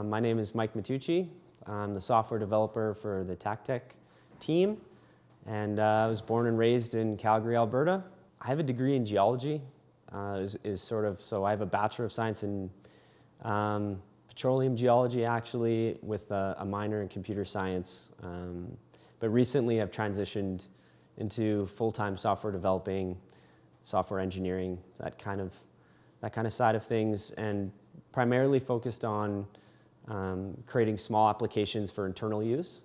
My name is Mike Mattucci. I'm the software developer for the Tack-Tek team, and I was born and raised in Calgary, Alberta. I have a degree in geology, so I have a Bachelor of Science in petroleum geology, actually, with a minor in computer science. But recently I've transitioned into full-time software developing, software engineering, that kind of side of things, and primarily focused on creating small applications for internal use.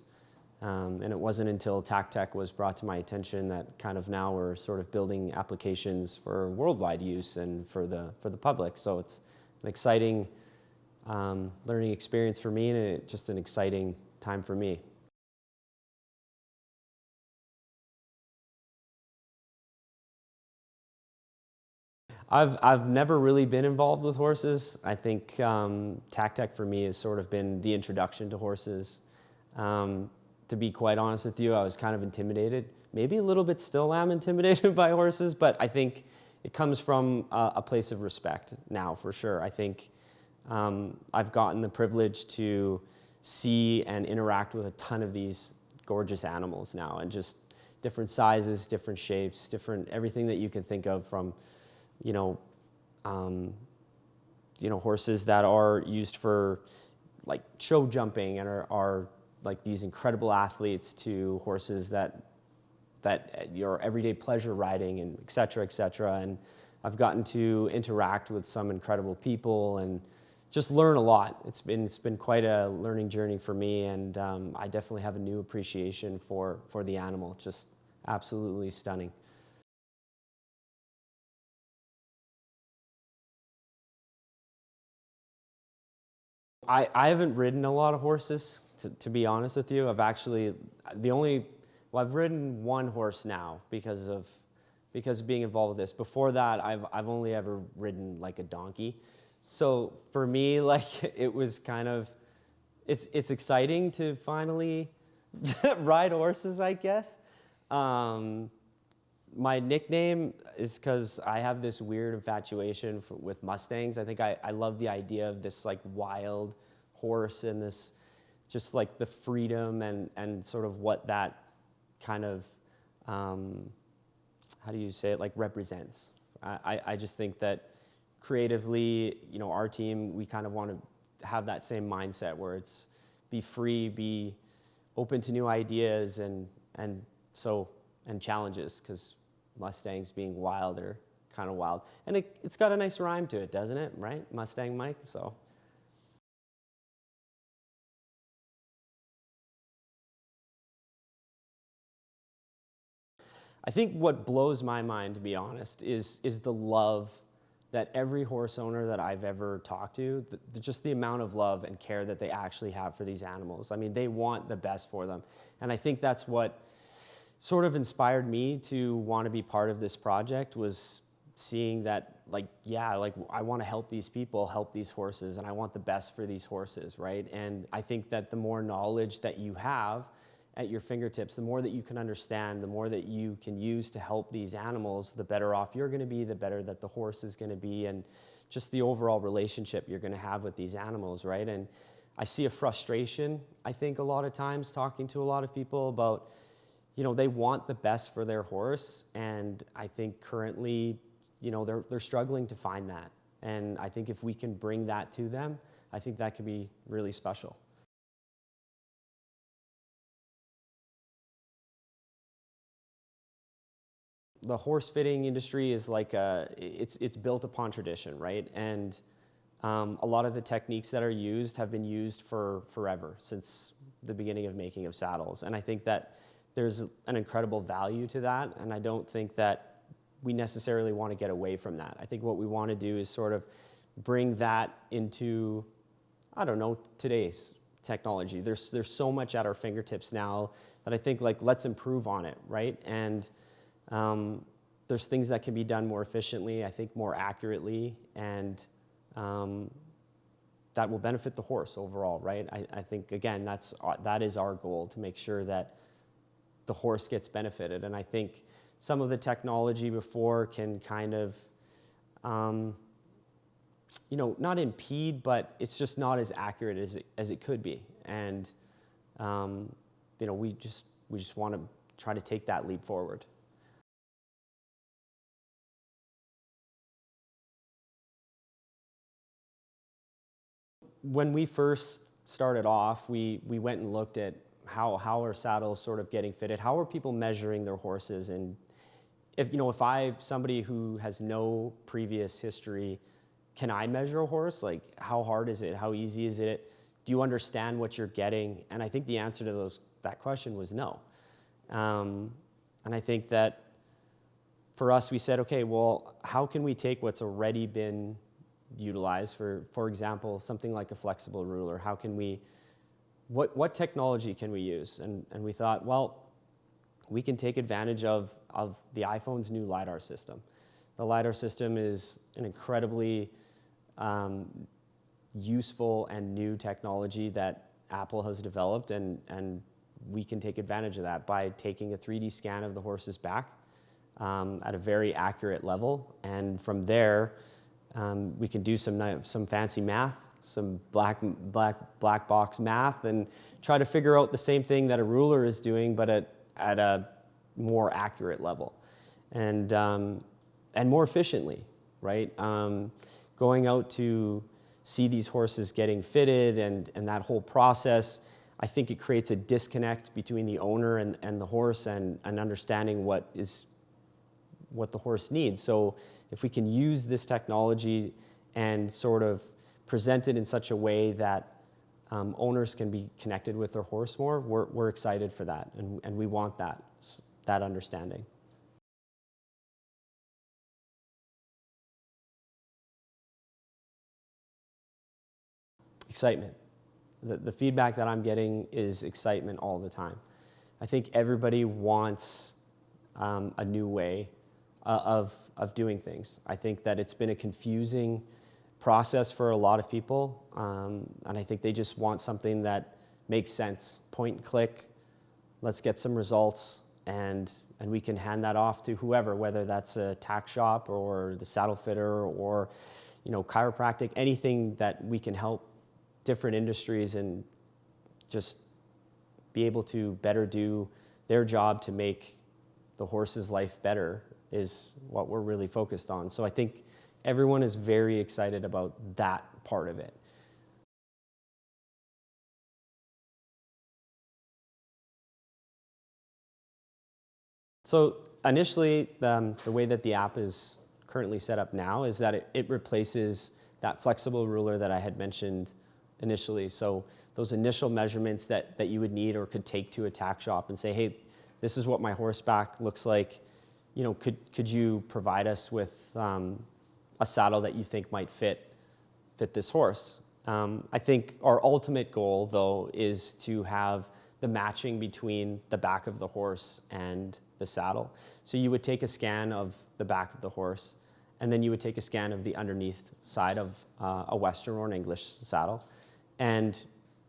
And it wasn't until Tack-Tek was brought to my attention that kind of now we're sort of building applications for worldwide use and for the public. So it's an exciting learning experience for me, and just an exciting time for me. I've never really been involved with horses. I think Tack-Tek for me has sort of been the introduction to horses. To be quite honest with you, I was kind of intimidated. Maybe a little bit still am intimidated by horses, but I think it comes from a place of respect now, for sure. I think I've gotten the privilege to see and interact with a ton of these gorgeous animals now, and just different sizes, different shapes, everything that you can think of, from horses that are used for like show jumping and are like these incredible athletes, to horses that your everyday pleasure riding, and et cetera, et cetera. And I've gotten to interact with some incredible people and just learn a lot. It's been quite a learning journey for me, and I definitely have a new appreciation for the animal. Just absolutely stunning. I haven't ridden a lot of horses, to be honest with you. I've ridden one horse now because of being involved with this. Before that, I've only ever ridden like a donkey. So for me, like, it was kind of, it's exciting to finally ride horses, I guess. My nickname is because I have this weird infatuation with Mustangs. I think I love the idea of this like wild horse, and this just like the freedom and sort of what that kind of, how do you say it, like represents. I just think that creatively, our team, we kind of want to have that same mindset where it's be free, be open to new ideas and challenges, because Mustangs being wild are kind of wild. And it's got a nice rhyme to it, doesn't it? Right? Mustang Mike, so. I think what blows my mind, to be honest, is the love that every horse owner that I've ever talked to, just the amount of love and care that they actually have for these animals. I mean, they want the best for them. And I think that's what sort of inspired me to want to be part of this project, was seeing that, I want to help these people, help these horses, and I want the best for these horses, right? And I think that the more knowledge that you have at your fingertips, the more that you can understand, the more that you can use to help these animals, the better off you're going to be, the better that the horse is going to be, and just the overall relationship you're going to have with these animals, right? And I see a frustration, I think, a lot of times talking to a lot of people about, they want the best for their horse, and I think currently, they're struggling to find that. And I think if we can bring that to them, I think that could be really special. The horse fitting industry is like it's built upon tradition, right? And a lot of the techniques that are used have been used for forever, since the beginning of making of saddles. And I think that there's an incredible value to that, and I don't think that we necessarily want to get away from that. I think what we want to do is sort of bring that into, I don't know, today's technology. There's so much at our fingertips now that I think, like, let's improve on it, right? And there's things that can be done more efficiently, I think more accurately, and that will benefit the horse overall, right? I think, again, that is our goal, to make sure that the horse gets benefited. And I think some of the technology before can kind of not impede, but it's just not as accurate as it could be. And, we just want to try to take that leap forward. When we first started off, we went and looked at how are saddles sort of getting fitted, how are people measuring their horses, and if somebody who has no previous history, can I measure a horse? Like, how hard is it? How easy is it? Do you understand what you're getting? And I think the answer to that question was no. And I think that for us, we said, okay, well, how can we take what's already been utilized, for example, something like a flexible ruler? How can we, what technology can we use? And we thought, well, we can take advantage of the iPhone's new LiDAR system. The LiDAR system is an incredibly useful and new technology that Apple has developed, and we can take advantage of that by taking a 3D scan of the horse's back at a very accurate level, and from there we can do some fancy math, some black box math, and try to figure out the same thing that a ruler is doing, but at a more accurate level, and more efficiently, right? Going out to see these horses getting fitted and that whole process, I think it creates a disconnect between the owner and the horse, and understanding what the horse needs. So if we can use this technology and sort of present it in such a way that owners can be connected with their horse more, we're excited for that, and we want that understanding. Excitement. The feedback that I'm getting is excitement all the time. I think everybody wants a new way of doing things. I think that it's been a confusing process for a lot of people, and I think they just want something that makes sense. Point and click, let's get some results, and we can hand that off to whoever, whether that's a tack shop or the saddle fitter or chiropractic, anything that we can help different industries and just be able to better do their job to make the horse's life better is what we're really focused on. So I think everyone is very excited about that part of it. So initially, the way that the app is currently set up now is that it replaces that flexible ruler that I had mentioned initially. So those initial measurements that you would need or could take to a tack shop and say, hey, this is what my horseback looks like. Could you provide us with a saddle that you think might fit this horse? I think our ultimate goal, though, is to have the matching between the back of the horse and the saddle. So you would take a scan of the back of the horse, and then you would take a scan of the underneath side of a Western or an English saddle. And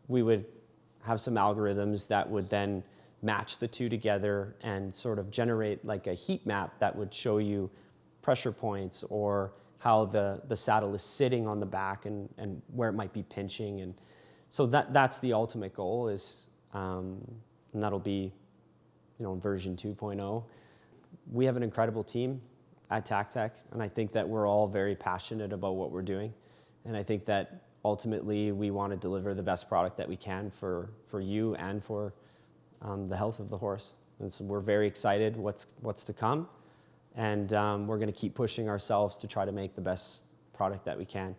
we would have some algorithms that would then match the two together and sort of generate like a heat map that would show you pressure points or how the saddle is sitting on the back and where it might be pinching. And so that's the ultimate goal is, and that'll be, in version 2.0. We have an incredible team at Tack-Tek, and I think that we're all very passionate about what we're doing. And I think that ultimately we want to deliver the best product that we can for you and for the health of the horse. And so we're very excited what's to come. And we're going to keep pushing ourselves to try to make the best product that we can.